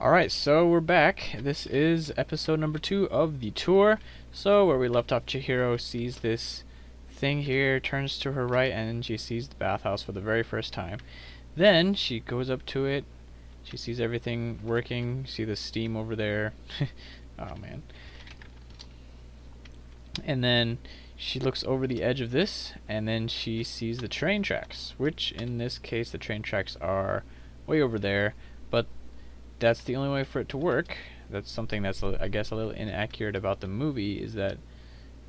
Alright, so we're back. This is episode number 2 of the tour. So, where we left off, Chihiro sees this thing here, turns to her right, and she sees the bathhouse for the very first time. Then, she goes up to it, she sees everything working, see the steam over there. Oh man. And then, she looks over the edge of this, and then she sees the train tracks, which in this case, the train tracks are way over there, but that's the only way for it to work. That's something that's, I guess, a little inaccurate about the movie, is that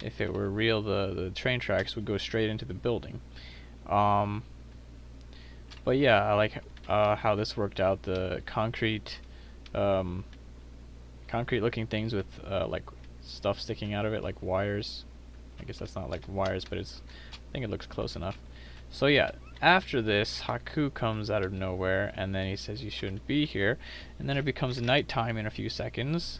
if it were real, the train tracks would go straight into the building. But yeah, I like how this worked out. The concrete looking things with like stuff sticking out of it, like wires. I guess that's not like wires, but I think it looks close enough. So yeah, after this, Haku comes out of nowhere, and then he says you shouldn't be here, and then it becomes nighttime in a few seconds.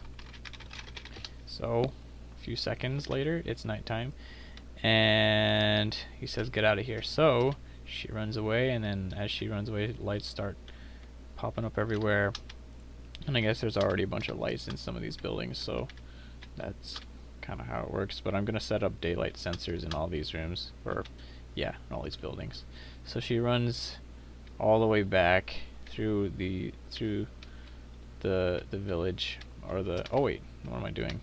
So, a few seconds later, it's nighttime, and he says get out of here. So, she runs away, and then as she runs away, lights start popping up everywhere, and I guess there's already a bunch of lights in some of these buildings, so that's kind of how it works. But I'm going to set up daylight sensors in all these rooms, or yeah, in all these buildings. So she runs all the way back through the village, or the, oh wait, what am I doing?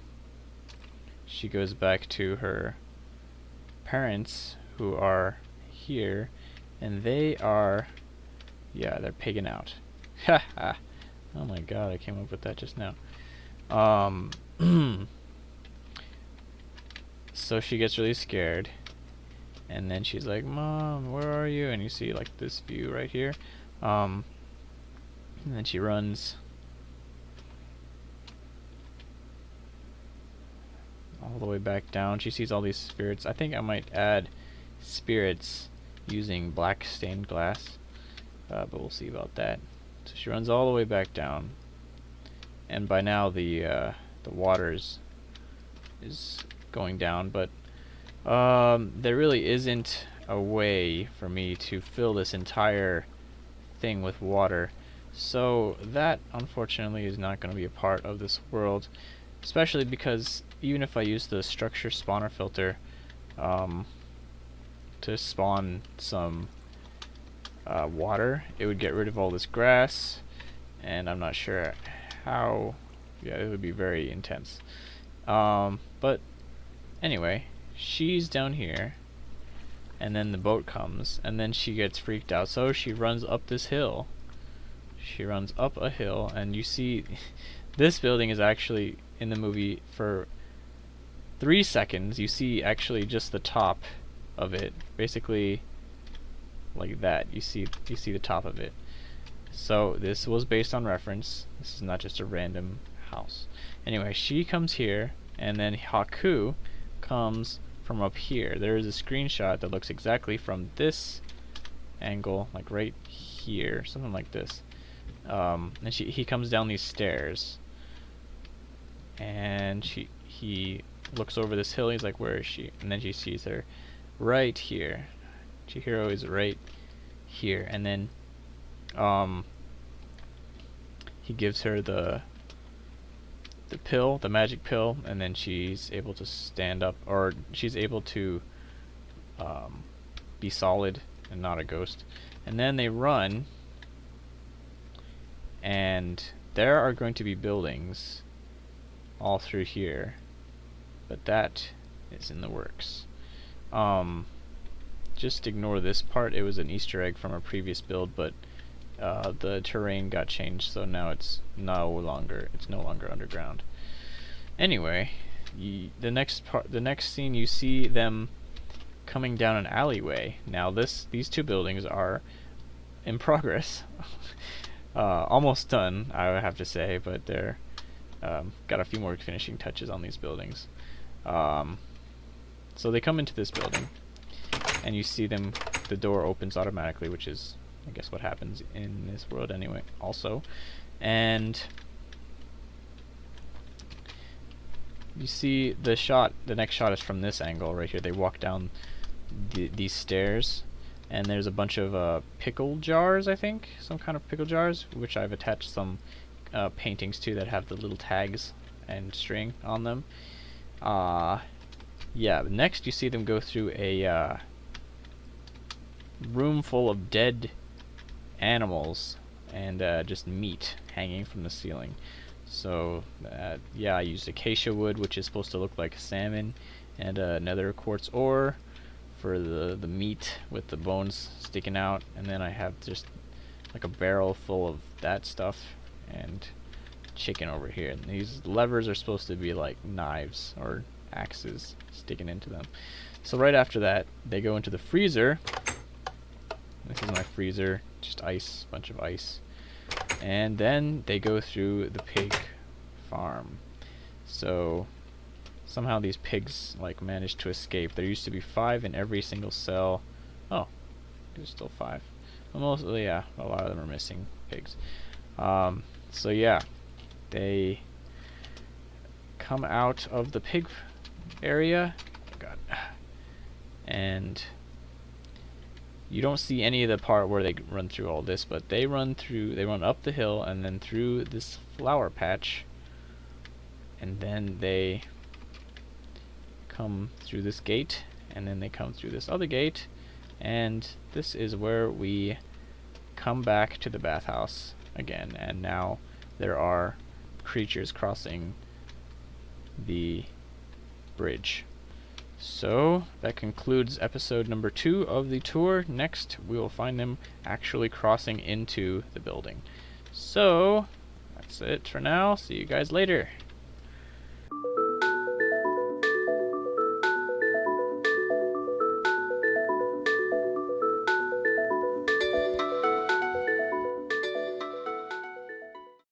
She goes back to her parents, who are here, and they are, yeah, they're pigging out. Ha ha. Oh my god, I came up with that just now. So she gets really scared, and then she's like, Mom, where are you? And you see like this view right here. And then she runs all the way back down. She sees all these spirits. I think I might add spirits using black stained glass, but we'll see about that. So she runs all the way back down, and by now the water is going down, but there really isn't a way for me to fill this entire thing with water, so that unfortunately is not going to be a part of this world, especially because even if I use the structure spawner filter to spawn some water, it would get rid of all this grass, and I'm not sure how. Yeah, it would be very intense. But anyway, she's down here, and then the boat comes, and then she gets freaked out, so she runs up this hill. She runs up a hill, and you see this building is actually in the movie for 3 seconds. You see actually just the top of it, basically like that. You see the top of it. So this was based on reference. This is not just a random house. Anyway, she comes here, and then Haku comes from up here. There is a screenshot that looks exactly from this angle, like right here, something like this. And he comes down these stairs, and he looks over this hill. He's like, where is she? And then she sees her right here. Chihiro is right here, and then he gives her the pill, the magic pill, and then she's able to stand up, or she's able to be solid and not a ghost. And then they run, and there are going to be buildings all through here, but that is in the works. Just ignore this part. It was an Easter egg from a previous build, but the terrain got changed, so now it's no longer underground. Anyway, the next scene, you see them coming down an alleyway. Now these two buildings are in progress. Almost done, I would have to say, but they're got a few more finishing touches on these buildings. So they come into this building, and you see them, the door opens automatically, which is, I guess, what happens in this world anyway also. And you see the next shot is from this angle right here. They walk down these stairs, and there's a bunch of pickle jars, I think, some kind of pickle jars, which I've attached some paintings too that have the little tags and string on them. Yeah, next you see them go through a room full of dead animals and just meat hanging from the ceiling. So yeah, I used acacia wood, which is supposed to look like salmon, and nether quartz ore for the meat with the bones sticking out, and then I have just like a barrel full of that stuff and chicken over here. And these levers are supposed to be like knives or axes sticking into them. So right after that, they go into the freezer. This is my freezer, just ice, bunch of ice. And then they go through the pig farm. So somehow these pigs like managed to escape. There used to be 5 in every single cell. Oh, there's still 5. Mostly, yeah, a lot of them are missing pigs. So yeah, they come out of the pig area. Oh God. And you don't see any of the part where they run through all this, but they run up the hill and then through this flower patch, and then they come through this gate, and then they come through this other gate, and this is where we come back to the bathhouse again, and now there are creatures crossing the bridge. So that concludes episode number 2 of the tour. Next we will find them actually crossing into the building. So that's it for now. See you guys later.